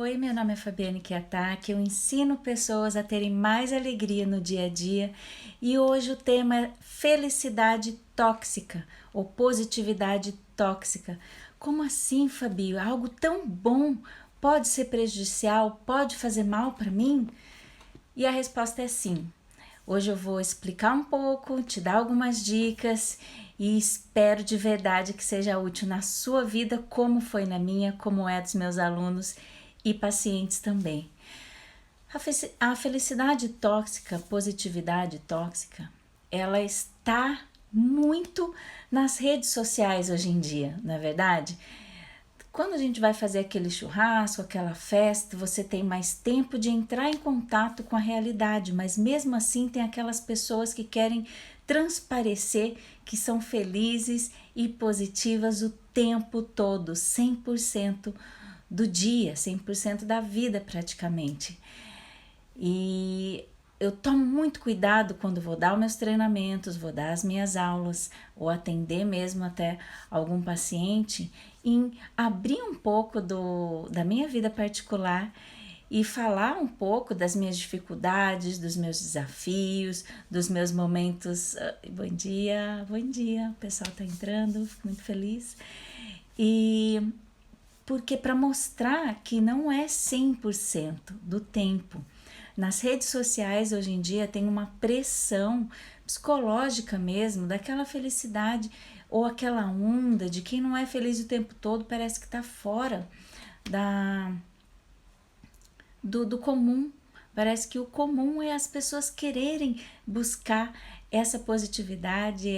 Oi, meu nome é Fabiane Kiataki, eu ensino pessoas a terem mais alegria no dia a dia e hoje o tema é felicidade tóxica ou positividade tóxica. Como assim, Fabi? Algo tão bom pode ser prejudicial, pode fazer mal para mim? E a resposta é sim. Hoje eu vou explicar um pouco, te dar algumas dicas e espero de verdade que seja útil na sua vida, como foi na minha, como é dos meus alunos e pacientes também. A felicidade tóxica, positividade tóxica, ela está muito nas redes sociais hoje em dia, não é verdade? Quando a gente vai fazer aquele churrasco, aquela festa, você tem mais tempo de entrar em contato com a realidade, mas mesmo assim tem aquelas pessoas que querem transparecer que são felizes e positivas o tempo todo, 100% do dia, 100% da vida praticamente. E eu tomo muito cuidado quando vou dar os meus treinamentos, vou dar as minhas aulas ou atender mesmo até algum paciente, em abrir um pouco da minha vida particular e falar um pouco das minhas dificuldades, dos meus desafios, dos meus momentos. Bom dia, o pessoal tá entrando, fico muito feliz. E porque para mostrar que não é 100% do tempo. Nas redes sociais hoje em dia tem uma pressão psicológica mesmo, daquela felicidade ou aquela onda de quem não é feliz o tempo todo parece que está fora do comum. Parece que o comum é as pessoas quererem buscar essa positividade,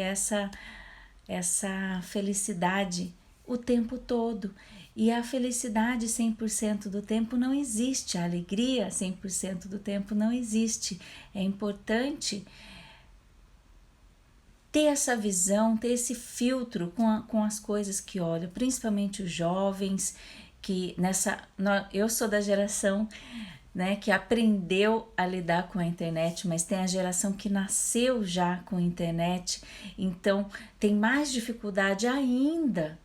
essa felicidade o tempo todo. E a felicidade 100% do tempo não existe, a alegria 100% do tempo não existe. É importante ter essa visão, ter esse filtro com as coisas que olham, principalmente os jovens, que eu sou da geração, né, que aprendeu a lidar com a internet, mas tem a geração que nasceu já com a internet, então tem mais dificuldade ainda,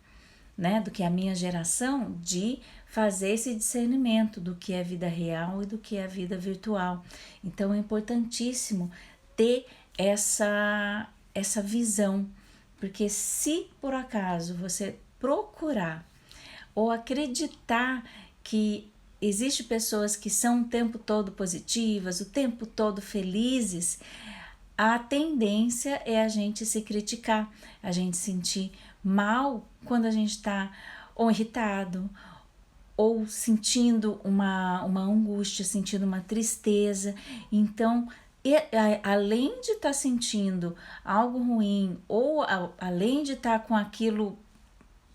né, do que a minha geração de fazer esse discernimento do que é vida real e do que é vida virtual. Então é importantíssimo ter essa visão, porque se por acaso você procurar ou acreditar que existe pessoas que são o tempo todo positivas, o tempo todo felizes, a tendência é a gente se criticar, a gente sentir mal quando a gente está ou irritado, ou sentindo uma angústia, sentindo uma tristeza. Então, além de estar sentindo algo ruim, ou além de estar com aquilo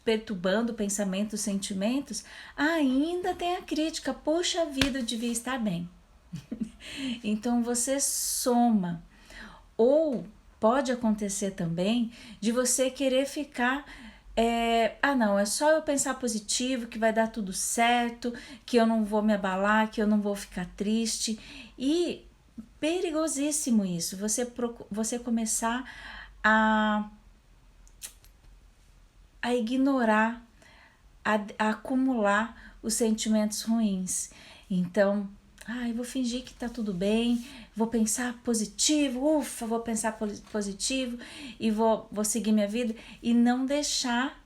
perturbando pensamentos, sentimentos, ainda tem a crítica, poxa vida, eu devia estar bem. Então você soma. Ou pode acontecer também de você querer ficar não, é só eu pensar positivo que vai dar tudo certo, que eu não vou me abalar, que eu não vou ficar triste. E perigosíssimo isso, você começar a ignorar, a acumular os sentimentos ruins. Então, eu vou fingir que tá tudo bem, vou pensar positivo, vou pensar positivo e vou seguir minha vida e não deixar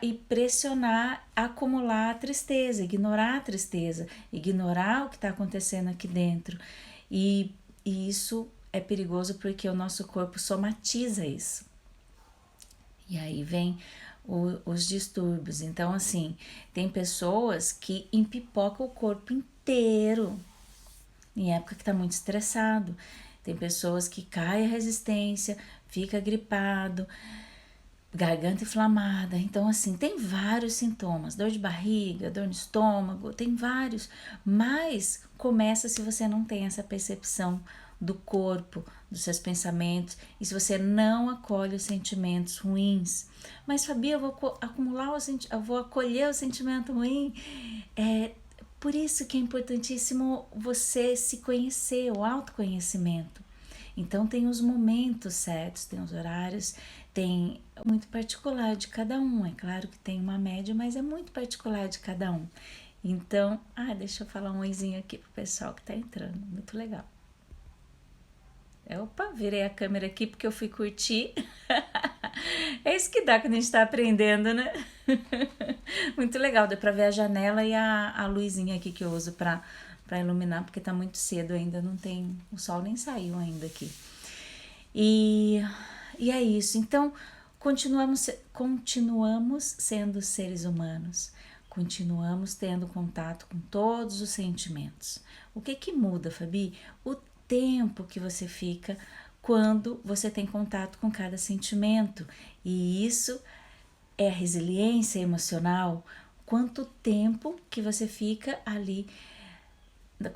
e pressionar, acumular a tristeza, ignorar a tristeza, ignorar o que está acontecendo aqui dentro. E isso é perigoso porque o nosso corpo somatiza isso. E aí vem os distúrbios. Então, assim, tem pessoas que empipocam o corpo inteiro em época que tá muito estressado. Tem pessoas que cai a resistência, fica gripado, garganta inflamada. Então, assim, tem vários sintomas. Dor de barriga, dor no estômago, tem vários. Mas começa se você não tem essa percepção do corpo, dos seus pensamentos, e se você não acolhe os sentimentos ruins. Mas, Fabi, eu vou acolher o sentimento ruim. Por isso que é importantíssimo você se conhecer, o autoconhecimento. Então tem os momentos certos, tem os horários, tem muito particular de cada um. É claro que tem uma média, mas é muito particular de cada um. Então, deixa eu falar um oizinho aqui pro pessoal que tá entrando, muito legal. Opa, virei a câmera aqui porque eu fui curtir. É isso que dá quando a gente tá aprendendo, né? Muito legal, deu pra ver a janela e a luzinha aqui que eu uso pra iluminar, porque tá muito cedo ainda, não tem, o sol nem saiu ainda aqui. E é isso, então continuamos sendo seres humanos, continuamos tendo contato com todos os sentimentos. O que muda, Fabi? O tempo que você fica quando você tem contato com cada sentimento, e isso é a resiliência emocional. Quanto tempo que você fica ali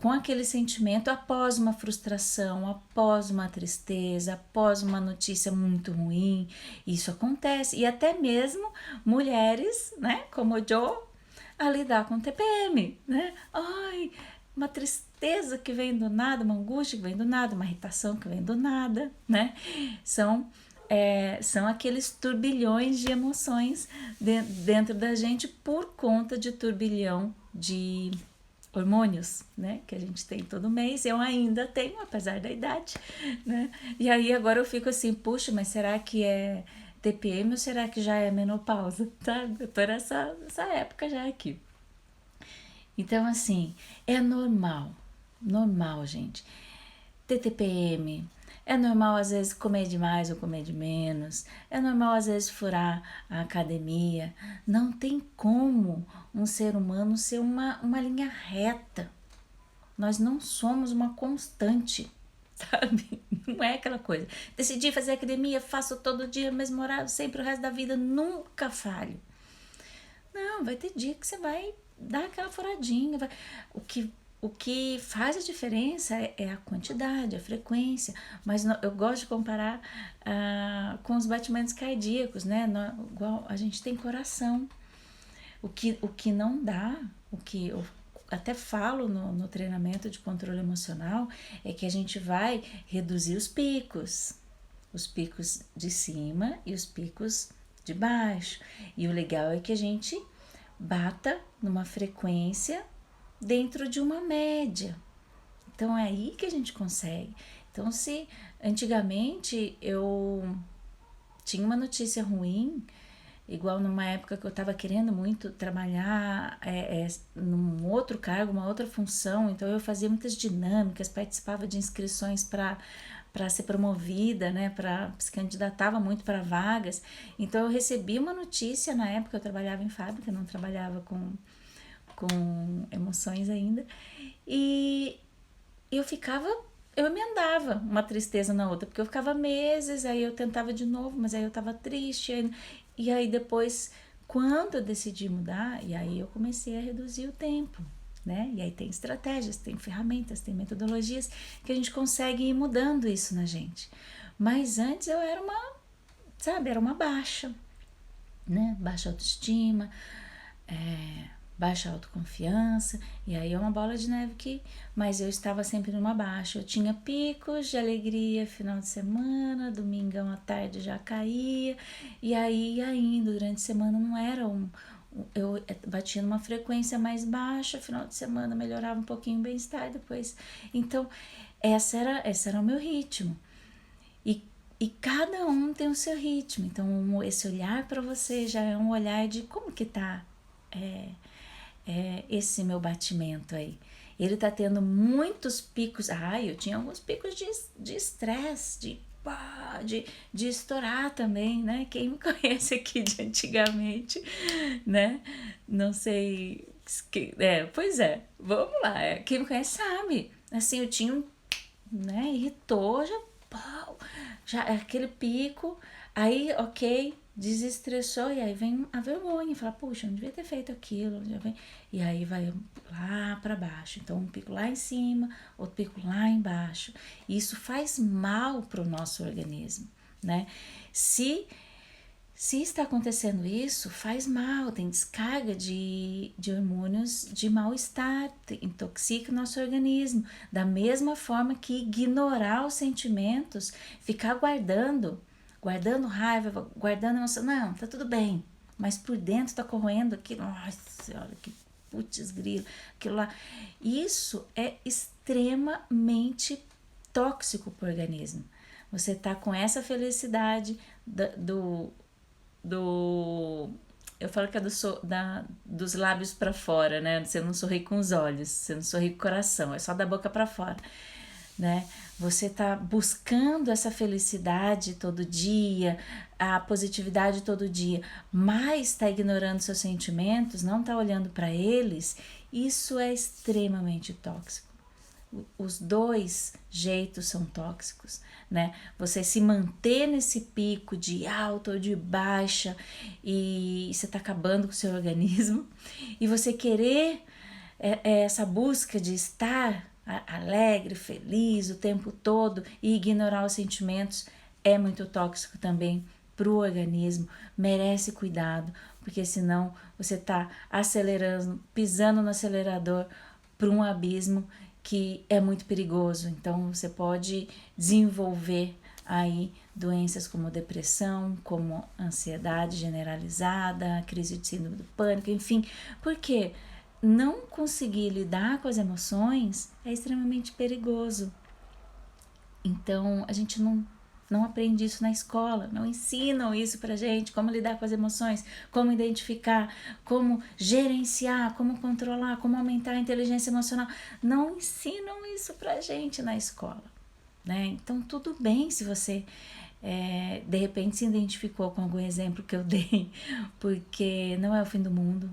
com aquele sentimento após uma frustração, após uma tristeza, após uma notícia muito ruim. Isso acontece. E até mesmo mulheres, né, como o Joe, a lidar com TPM, né? Ai, uma tristeza que vem do nada, uma angústia que vem do nada, uma irritação que vem do nada, né? São aqueles turbilhões de emoções dentro da gente por conta de turbilhão de hormônios, né, que a gente tem todo mês. Eu ainda tenho, apesar da idade, né? E aí agora eu fico assim, puxa, mas será que é TPM ou será que já é menopausa? Tá? Eu tô nessa época já aqui. Então, assim, é normal, gente. Ter TPM, é normal às vezes comer demais ou comer de menos, é normal às vezes furar a academia. Não tem como um ser humano ser uma linha reta. Nós não somos uma constante, sabe? Não é aquela coisa. Decidi fazer academia, faço todo dia, mesmo horário, sempre o resto da vida, nunca falho. Não, vai ter dia que você vai dar aquela furadinha. O que faz a diferença é a quantidade, a frequência, mas eu gosto de comparar com os batimentos cardíacos, né? Igual a gente tem coração. O que não dá, o que eu até falo no treinamento de controle emocional, é que a gente vai reduzir os picos de cima e os picos de baixo. E o legal é que a gente bata numa frequência dentro de uma média. Então é aí que a gente consegue. Então, se antigamente eu tinha uma notícia ruim, igual numa época que eu estava querendo muito trabalhar num outro cargo, uma outra função, então eu fazia muitas dinâmicas, participava de inscrições para ser promovida, né, se candidatava muito para vagas. Então eu recebi uma notícia na época, eu trabalhava em fábrica, não trabalhava com emoções ainda, e eu emendava uma tristeza na outra, porque eu ficava meses, aí eu tentava de novo, mas aí eu tava triste, e aí depois, quando eu decidi mudar, e aí eu comecei a reduzir o tempo, né? E aí tem estratégias, tem ferramentas, tem metodologias que a gente consegue ir mudando isso na gente. Mas antes eu era uma baixa, né? Baixa autoestima, baixa autoconfiança, e aí é uma bola de neve mas eu estava sempre numa baixa. Eu tinha picos de alegria final de semana, domingão à tarde já caía, e aí ia indo, durante a semana não era eu batia numa frequência mais baixa, final de semana melhorava um pouquinho o bem-estar depois. Então, esse era o meu ritmo. E cada um tem o seu ritmo. Então, esse olhar para você já é um olhar de como que tá esse meu batimento aí. Ele tá tendo muitos picos. Eu tinha alguns picos de estresse, de estourar também, né? Quem me conhece aqui de antigamente, né? Não sei. Pois é, vamos lá. Quem me conhece sabe. Assim, eu tinha né? Irritou, já aquele pico. Aí, ok, desestressou, e aí vem a vergonha, fala, puxa, eu não devia ter feito aquilo, e aí vai lá para baixo. Então, um pico lá em cima, outro pico lá embaixo. E isso faz mal para o nosso organismo, né? Se está acontecendo isso, faz mal, tem descarga de hormônios de mal-estar, intoxica o nosso organismo. Da mesma forma que ignorar os sentimentos, ficar guardando raiva, guardando emoção, não, tá tudo bem, mas por dentro tá corroendo aqui, nossa senhora, que putz grilo, aquilo lá. Isso é extremamente tóxico para o organismo. Você tá com essa felicidade do eu falo que é dos lábios para fora, né? Você não sorri com os olhos, você não sorri com o coração, é só da boca para fora, né? Você tá buscando essa felicidade todo dia, a positividade todo dia, mas tá ignorando seus sentimentos, não tá olhando para eles. Isso é extremamente tóxico. Os dois jeitos são tóxicos, né? Você se manter nesse pico de alta ou de baixa e você tá acabando com o seu organismo, e você querer essa busca de estar alegre, feliz o tempo todo e ignorar os sentimentos é muito tóxico também para o organismo, merece cuidado, porque senão você tá acelerando, pisando no acelerador para um abismo que é muito perigoso. Então você pode desenvolver aí doenças como depressão, como ansiedade generalizada, crise de síndrome do pânico, enfim, porque não conseguir lidar com as emoções é extremamente perigoso. Então a gente não aprende isso na escola, não ensinam isso pra gente, como lidar com as emoções, como identificar, como gerenciar, como controlar, como aumentar a inteligência emocional. Não ensinam isso pra gente na escola, né? Então tudo bem se você de repente se identificou com algum exemplo que eu dei, porque não é o fim do mundo.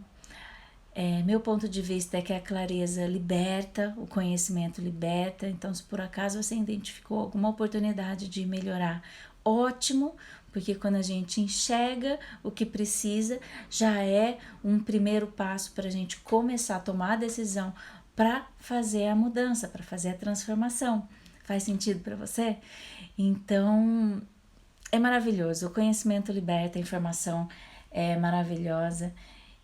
Meu ponto de vista é que a clareza liberta, o conhecimento liberta. Então, se por acaso você identificou alguma oportunidade de melhorar, ótimo, porque quando a gente enxerga o que precisa, já é um primeiro passo para a gente começar a tomar a decisão para fazer a mudança, para fazer a transformação. Faz sentido para você? Então, é maravilhoso. O conhecimento liberta, a informação é maravilhosa.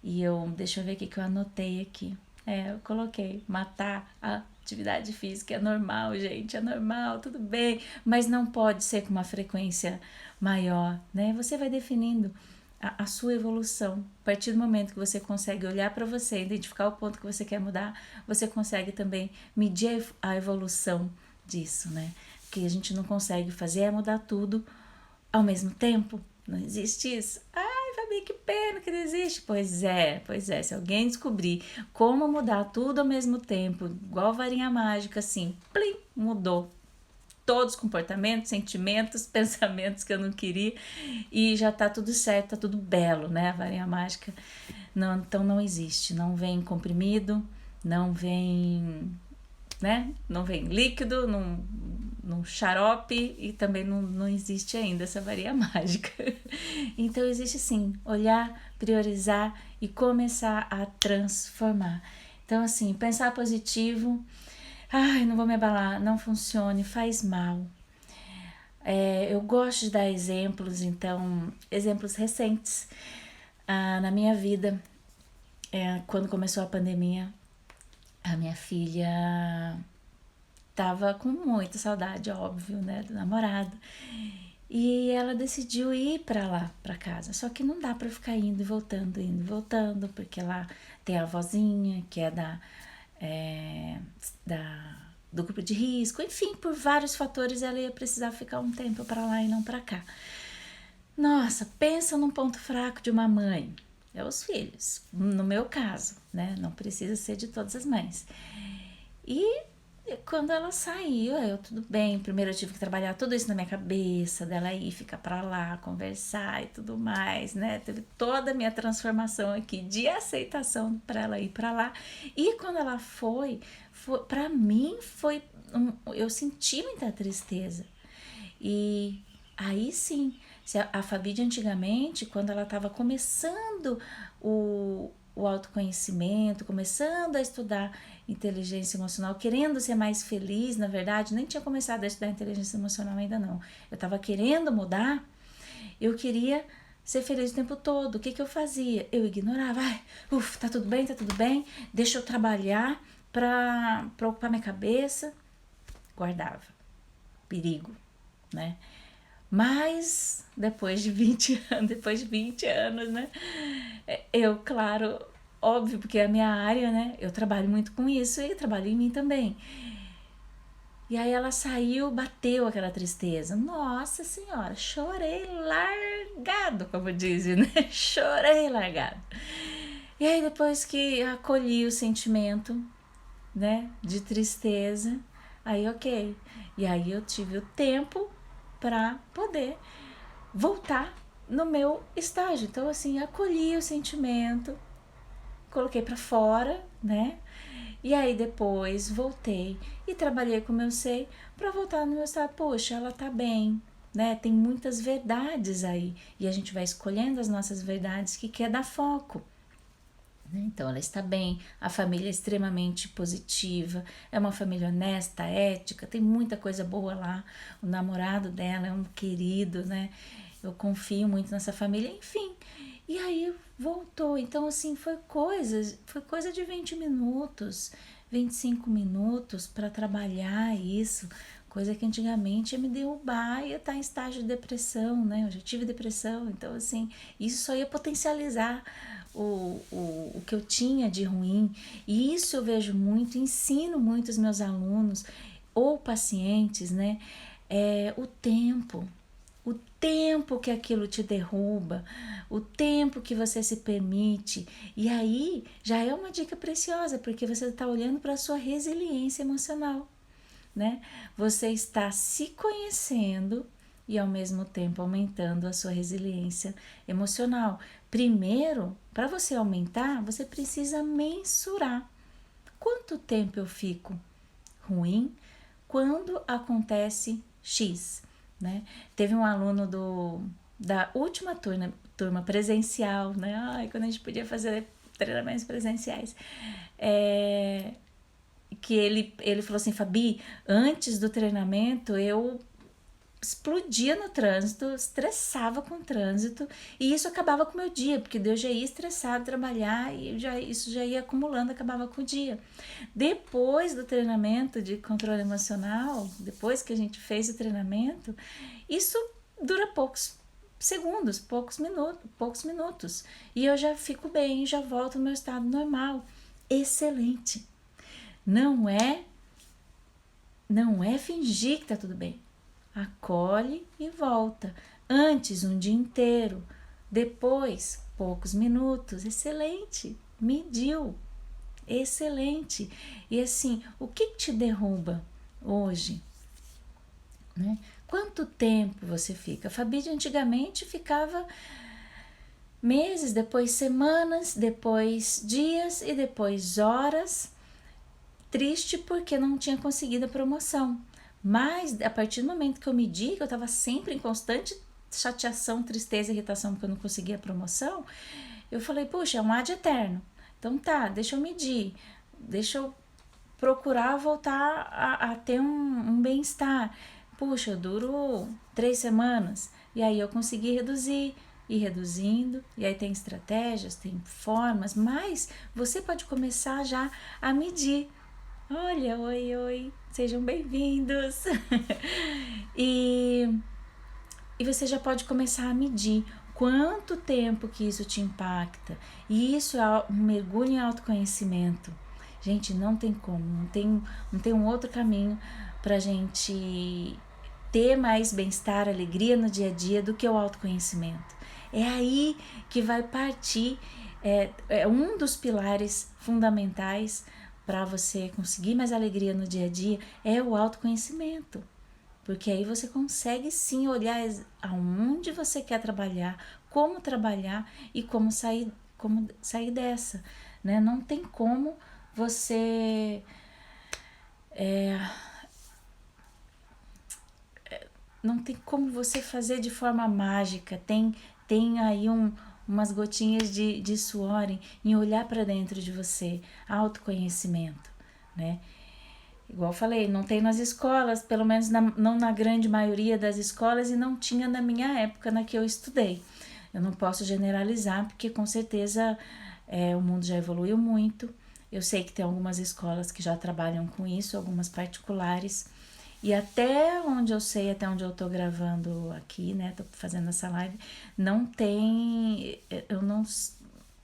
E deixa eu ver o que eu anotei aqui. Eu coloquei, matar a atividade física é normal, gente, é normal, tudo bem, mas não pode ser com uma frequência maior, né? Você vai definindo a sua evolução. A partir do momento que você consegue olhar para você, identificar o ponto que você quer mudar, você consegue também medir a evolução disso, né? O que a gente não consegue fazer é mudar tudo ao mesmo tempo. Não existe isso. Fabi, que pena que não existe. Pois é. Se alguém descobrir como mudar tudo ao mesmo tempo, igual varinha mágica, assim, plim, mudou todos os comportamentos, sentimentos, pensamentos que eu não queria, e já tá tudo certo, tá tudo belo, né? A varinha mágica. Não, então não existe. Não vem comprimido, não vem, né? Não vem líquido, num xarope, e também não existe ainda essa varinha mágica. Então existe sim, olhar, priorizar e começar a transformar. Então assim, pensar positivo, não vou me abalar, não funcione, faz mal. Eu gosto de dar exemplos, então, exemplos recentes na minha vida. Quando começou a pandemia, a minha filha tava com muita saudade, óbvio, né, do namorado. E ela decidiu ir para lá, para casa. Só que não dá para ficar indo e voltando, porque lá tem a avózinha, que é do grupo de risco. Enfim, por vários fatores ela ia precisar ficar um tempo para lá e não para cá. Nossa, pensa num ponto fraco de uma mãe. É os filhos, no meu caso, né? Não precisa ser de todas as mães. E quando ela saiu, tudo bem. Primeiro eu tive que trabalhar tudo isso na minha cabeça, dela ir, ficar pra lá, conversar e tudo mais, né? Teve toda a minha transformação aqui de aceitação pra ela ir pra lá. E quando ela foi pra mim, eu senti muita tristeza. E aí sim, a Fabi de antigamente, quando ela estava começando o autoconhecimento, começando a estudar inteligência emocional, querendo ser mais feliz, na verdade, nem tinha começado a estudar inteligência emocional ainda não. Eu estava querendo mudar, eu queria ser feliz o tempo todo. O que eu fazia? Eu ignorava. Tá tudo bem, deixa eu trabalhar para ocupar minha cabeça. Guardava. Perigo, né? Mas depois de 20 anos, né? Eu, claro, óbvio, porque é a minha área, né? Eu trabalho muito com isso e trabalho em mim também. E aí ela saiu, bateu aquela tristeza. Nossa Senhora, chorei largado, como dizem, né? Chorei largado. E aí depois que acolhi o sentimento, né, de tristeza, aí ok. E aí eu tive o tempo para poder voltar no meu estágio. Então assim, acolhi o sentimento, coloquei para fora, né? E aí depois voltei e trabalhei com o meu SEI para voltar no meu estado. Poxa, ela tá bem, né? Tem muitas verdades aí e a gente vai escolhendo as nossas verdades que quer dar foco. Então ela está bem, a família é extremamente positiva, é uma família honesta, ética, tem muita coisa boa lá. O namorado dela é um querido, né? Eu confio muito nessa família, enfim. E aí voltou. Então assim, foi coisa de 20 minutos, 25 minutos para trabalhar isso. Coisa que antigamente ia me derrubar, ia estar em estágio de depressão, né? Eu já tive depressão, então assim, isso só ia potencializar o que eu tinha de ruim. E isso eu vejo muito, ensino muito os meus alunos ou pacientes, né? O tempo que aquilo te derruba, o tempo que você se permite. E aí já é uma dica preciosa, porque você está olhando para a sua resiliência emocional, né? Você está se conhecendo e ao mesmo tempo aumentando a sua resiliência emocional. Primeiro, para você aumentar, você precisa mensurar quanto tempo eu fico ruim quando acontece X, né? Teve um aluno da última turma presencial, né? Ai, quando a gente podia fazer treinamentos presenciais, que ele falou assim, Fabi, antes do treinamento eu explodia no trânsito, estressava com o trânsito e isso acabava com o meu dia, porque eu já ia estressado trabalhar e isso já ia acumulando, acabava com o dia. Depois do treinamento de controle emocional, depois que a gente fez o treinamento, isso dura poucos segundos, poucos minutos e eu já fico bem, já volto ao meu estado normal. Excelente. Não é fingir que tá tudo bem. Acolhe e volta. Antes, um dia inteiro. Depois, poucos minutos. Excelente. Mediu. Excelente. E assim, o que te derruba hoje? Né? Quanto tempo você fica? A Fabi de antigamente ficava meses, depois semanas, depois dias e depois horas, triste porque não tinha conseguido a promoção. Mas a partir do momento que eu medi, que eu estava sempre em constante chateação, tristeza, irritação porque eu não conseguia a promoção, eu falei, puxa, é um ad eterno. Então tá, deixa eu medir, deixa eu procurar voltar a ter um bem-estar. Puxa, eu duro 3 semanas. E aí eu consegui reduzir, ir reduzindo, e aí tem estratégias, tem formas, mas você pode começar já a medir. Olha, oi, sejam bem-vindos. e, e você já pode começar a medir quanto tempo que isso te impacta. E isso é um mergulho em autoconhecimento. Gente, não tem como, não tem um outro caminho pra gente ter mais bem-estar, alegria no dia a dia do que o autoconhecimento. É aí que vai partir, é um dos pilares fundamentais para você conseguir mais alegria no dia a dia, é o autoconhecimento. Porque aí você consegue sim olhar aonde você quer trabalhar e como sair dessa, né? Não tem como você não tem como você fazer de forma mágica. Tem aí umas gotinhas de suor em olhar para dentro de você, autoconhecimento, né? Igual eu falei, não tem nas escolas, pelo menos não na grande maioria das escolas, e não tinha na minha época na que eu estudei. Eu não posso generalizar, porque com certeza o mundo já evoluiu muito. Eu sei que tem algumas escolas que já trabalham com isso, algumas particulares. E até onde eu sei, até onde eu tô gravando aqui, né, tô fazendo essa live, não tem, eu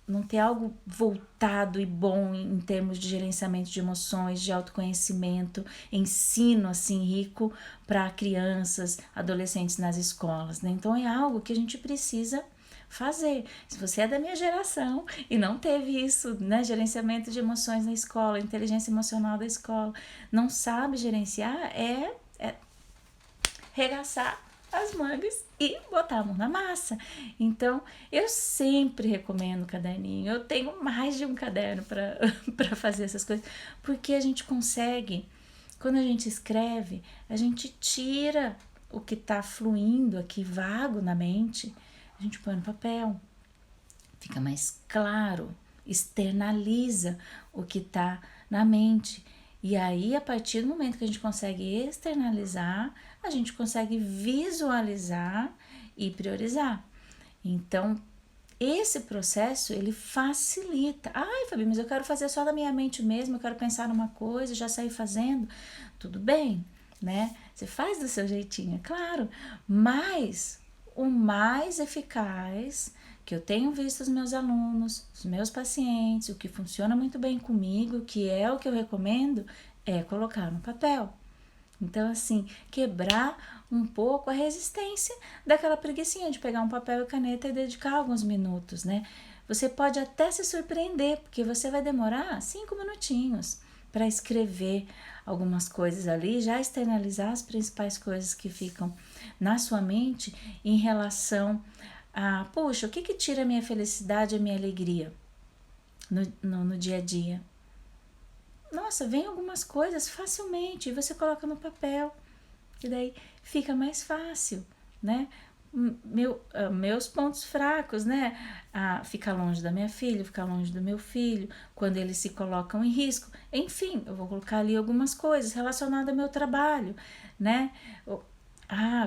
não ter algo voltado e bom em termos de gerenciamento de emoções, de autoconhecimento, ensino assim rico para crianças, adolescentes nas escolas, né? Então é algo que a gente precisa fazer. Se você é da minha geração e não teve isso, né, gerenciamento de emoções na escola, inteligência emocional da escola, não sabe gerenciar, é regaçar as mangas e botar a mão na massa. Então, eu sempre recomendo caderninho. Eu tenho mais de um caderno para fazer essas coisas, porque a gente consegue, quando a gente escreve, a gente tira o que está fluindo aqui vago na mente, a gente põe no papel, fica mais claro, externaliza o que está na mente. E aí, a partir do momento que a gente consegue externalizar, a gente consegue visualizar e priorizar. Então, esse processo, ele facilita. Ai, Fabi, mas eu quero fazer só da minha mente mesmo, eu quero pensar numa coisa, já sair fazendo. Tudo bem, né? Você faz do seu jeitinho, é claro. Mas o mais eficaz que eu tenho visto os meus alunos, os meus pacientes, o que funciona muito bem comigo, que é o que eu recomendo, é colocar no papel. Então, assim, quebrar um pouco a resistência daquela preguicinha de pegar um papel e caneta e dedicar alguns minutos, né? Você pode até se surpreender, porque você vai demorar 5 minutinhos para escrever algumas coisas ali, já externalizar as principais coisas que ficam na sua mente em relação a, puxa, o que tira a minha felicidade, a minha alegria no dia a dia? Nossa, vem algumas coisas facilmente e você coloca no papel, e daí fica mais fácil, né? Meus pontos fracos, né? Ficar longe da minha filha, ficar longe do meu filho, quando eles se colocam em risco. Enfim, eu vou colocar ali algumas coisas relacionadas ao meu trabalho, né?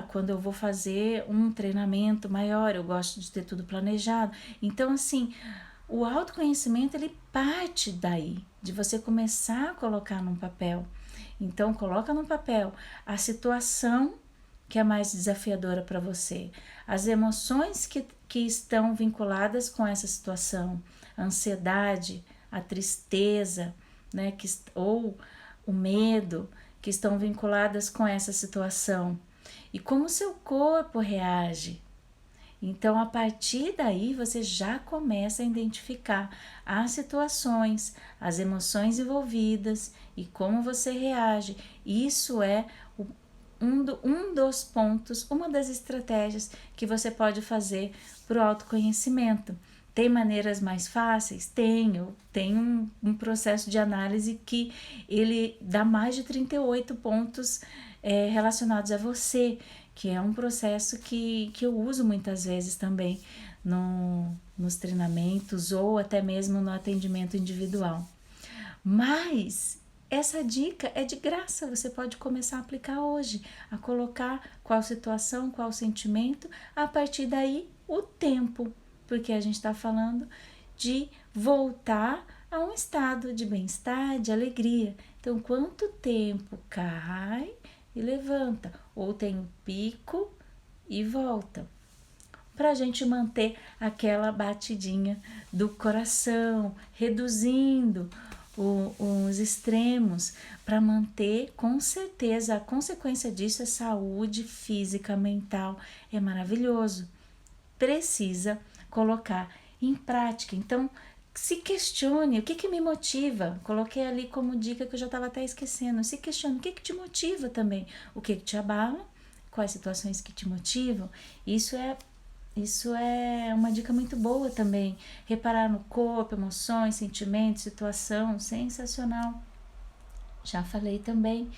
Quando eu vou fazer um treinamento maior, eu gosto de ter tudo planejado. Então, assim, o autoconhecimento, ele parte daí, de você começar a colocar num papel. Então, coloca no papel a situação que é mais desafiadora para você, as emoções que estão vinculadas com essa situação, a ansiedade, a tristeza, né, ou o medo, que estão vinculadas com essa situação, e como o seu corpo reage. Então, a partir daí, você já começa a identificar as situações, as emoções envolvidas e como você reage. Isso é um dos pontos, uma das estratégias que você pode fazer para o autoconhecimento. Tem maneiras mais fáceis? Tenho um processo de análise que ele dá mais de 38 pontos relacionados a você, que é um processo que eu uso muitas vezes também nos treinamentos ou até mesmo no atendimento individual. Mas essa dica é de graça, você pode começar a aplicar hoje, a colocar qual situação, qual sentimento, a partir daí o tempo, porque a gente está falando de voltar a um estado de bem-estar, de alegria. Então, quanto tempo cai e levanta, ou tem um pico e volta, para a gente manter aquela batidinha do coração, reduzindo os extremos, para manter, com certeza, a consequência disso é saúde física, mental, é maravilhoso. Precisa colocar em prática. Então, se questione, o que me motiva? Coloquei ali como dica que eu já estava até esquecendo. Se questione, o que te motiva também? O que te abala? Quais situações que te motivam? Isso é uma dica muito boa também. Reparar no corpo, emoções, sentimentos, situação, sensacional. Já falei também.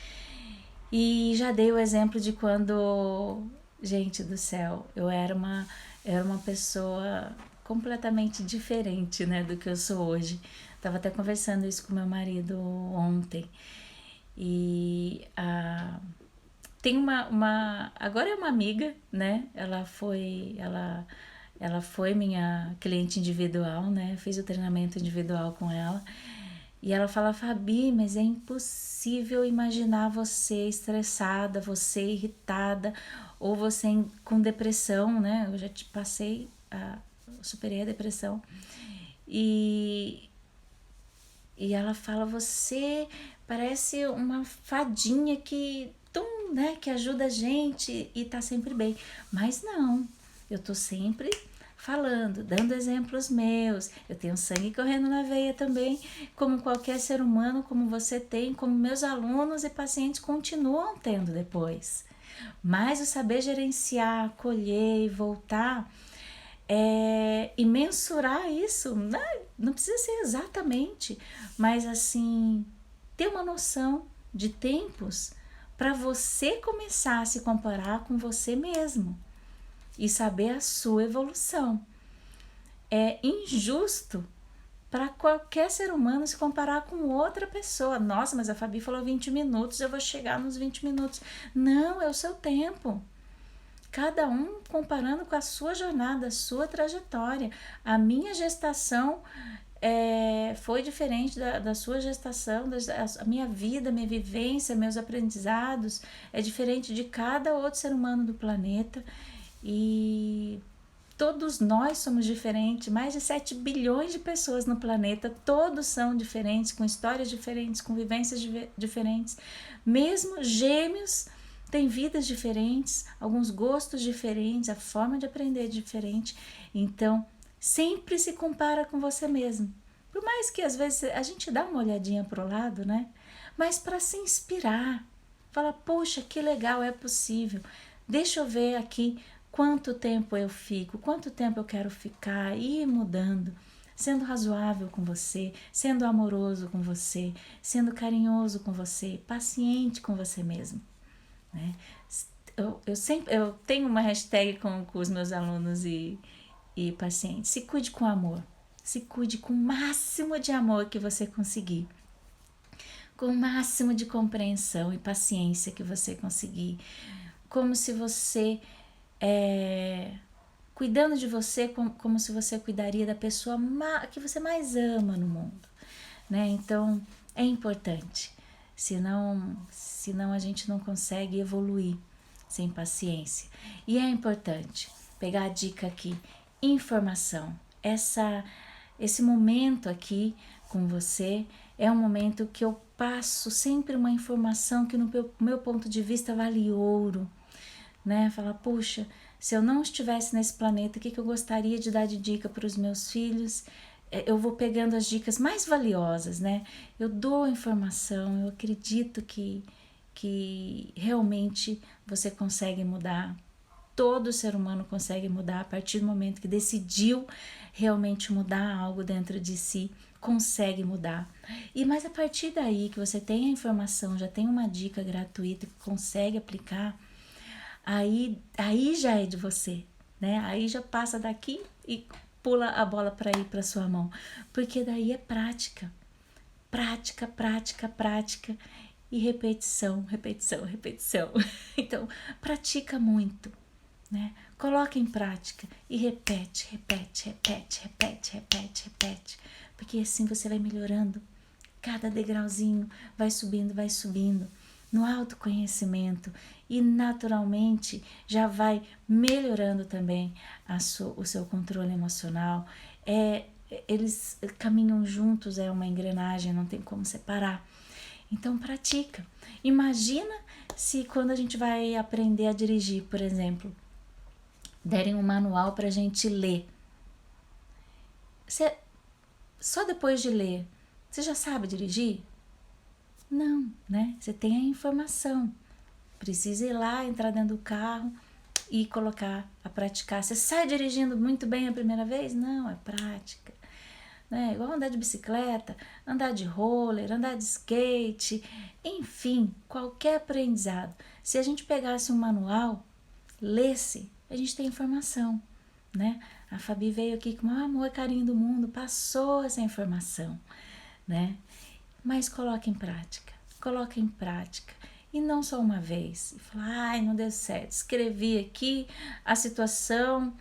E já dei o exemplo de quando, gente do céu, eu era uma pessoa completamente diferente, né, do que eu sou hoje. Tava até conversando isso com meu marido ontem. E tem agora é uma amiga, né? Ela foi minha cliente individual, né? Fiz o treinamento individual com ela. E ela fala: Fabi, mas é impossível imaginar você estressada, você irritada, ou você com depressão, né? Eu já te passei, superei a depressão. E, e ela fala, você parece uma fadinha né, que ajuda a gente e tá sempre bem. Mas não, eu tô sempre falando, dando exemplos meus. Eu tenho sangue correndo na veia também, como qualquer ser humano, como você tem, como meus alunos e pacientes continuam tendo depois. Mas o saber gerenciar, acolher e voltar e mensurar isso, né? Não precisa ser exatamente, mas assim, ter uma noção de tempos para você começar a se comparar com você mesmo e saber a sua evolução. É injusto para qualquer ser humano se comparar com outra pessoa. Nossa, mas a Fabi falou 20 minutos, eu vou chegar nos 20 minutos. Não, é o seu tempo. Cada um comparando com a sua jornada, a sua trajetória. A minha gestação foi diferente da sua gestação, a minha vida, minha vivência, meus aprendizados é diferente de cada outro ser humano do planeta e todos nós somos diferentes, mais de 7 bilhões de pessoas no planeta, todos são diferentes, com histórias diferentes, com vivências diferentes, mesmo gêmeos têm vidas diferentes, alguns gostos diferentes, a forma de aprender é diferente, então sempre se compara com você mesmo. Por mais que às vezes a gente dá uma olhadinha pro lado, né? Mas para se inspirar, fala, poxa, que legal, é possível. Deixa eu ver aqui quanto tempo eu fico, quanto tempo eu quero ficar, e ir mudando, sendo razoável com você, sendo amoroso com você, sendo carinhoso com você, paciente com você mesmo, né? Eu tenho uma hashtag com os meus alunos e pacientes, se cuide com amor, se cuide com o máximo de amor que você conseguir, com o máximo de compreensão e paciência que você conseguir, como se você cuidando de você como se você cuidaria da pessoa que você mais ama no mundo, né? Então é importante, senão a gente não consegue evoluir sem paciência. E é importante pegar a dica aqui, informação. Esse momento aqui com você é um momento que eu passo sempre uma informação que no meu ponto de vista vale ouro, né? Falar, puxa, se eu não estivesse nesse planeta, o que eu gostaria de dar de dica para os meus filhos? Eu vou pegando as dicas mais valiosas, né? Eu dou informação, eu acredito que realmente você consegue mudar. Todo ser humano consegue mudar a partir do momento que decidiu realmente mudar algo dentro de si, consegue mudar. Mas a partir daí que você tem a informação, já tem uma dica gratuita que consegue aplicar, aí já é de você, né? Aí já passa daqui e pula a bola para ir para sua mão, porque daí é prática, prática, prática, prática e repetição, repetição, repetição. Então, pratica muito, né? Coloca em prática e repete, repete, repete, repete, repete, repete, porque assim você vai melhorando. Cada degrauzinho vai subindo no autoconhecimento e naturalmente já vai melhorando também o seu controle emocional. Eles caminham juntos, é uma engrenagem, não tem como separar. Então pratica. Imagina se quando a gente vai aprender a dirigir, por exemplo, derem um manual para a gente ler. Só depois de ler, você já sabe dirigir? Não, né? Você tem a informação. Precisa ir lá, entrar dentro do carro e colocar a praticar. Você sai dirigindo muito bem a primeira vez? Não, é prática. Né? Igual andar de bicicleta, andar de roller, andar de skate, enfim, qualquer aprendizado. Se a gente pegasse um manual, lesse, a gente tem informação, né? A Fabi veio aqui com o maior amor e carinho do mundo, passou essa informação, né? Mas coloca em prática. E não só uma vez. E fala, ai, não deu certo. Escrevi aqui a situação,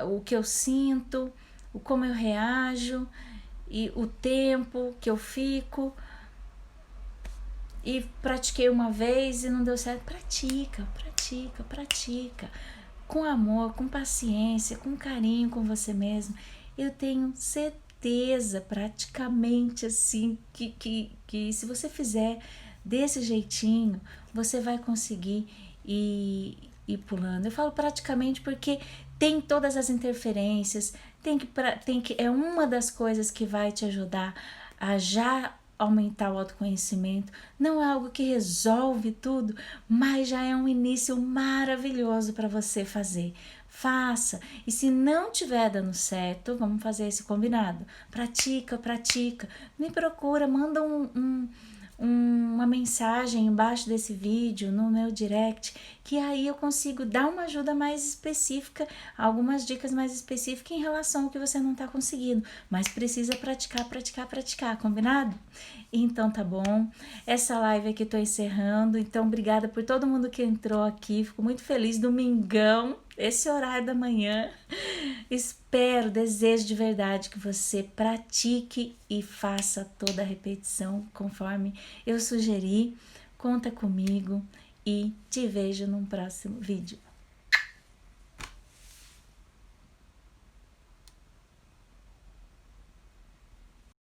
o que eu sinto, como eu reajo, e o tempo que eu fico. E pratiquei uma vez e não deu certo. Pratica, pratica, pratica. Com amor, com paciência, com carinho com você mesmo. Eu tenho certeza certeza, praticamente assim, que se você fizer desse jeitinho, você vai conseguir ir pulando. Eu falo praticamente porque tem todas as interferências, é uma das coisas que vai te ajudar a já aumentar o autoconhecimento. Não é algo que resolve tudo, mas já é um início maravilhoso para você fazer. Faça. E se não tiver dando certo, vamos fazer esse combinado. Pratica, pratica. Me procura, manda uma mensagem embaixo desse vídeo no meu direct, que aí eu consigo dar uma ajuda mais específica, algumas dicas mais específicas em relação ao que você não está conseguindo, mas precisa praticar, praticar, praticar, combinado? Então tá bom, essa live aqui tô encerrando, então obrigada por todo mundo que entrou aqui, fico muito feliz, domingão, esse horário da manhã. Espero, desejo de verdade que você pratique e faça toda a repetição conforme eu sugeri. Conta comigo e te vejo num próximo vídeo.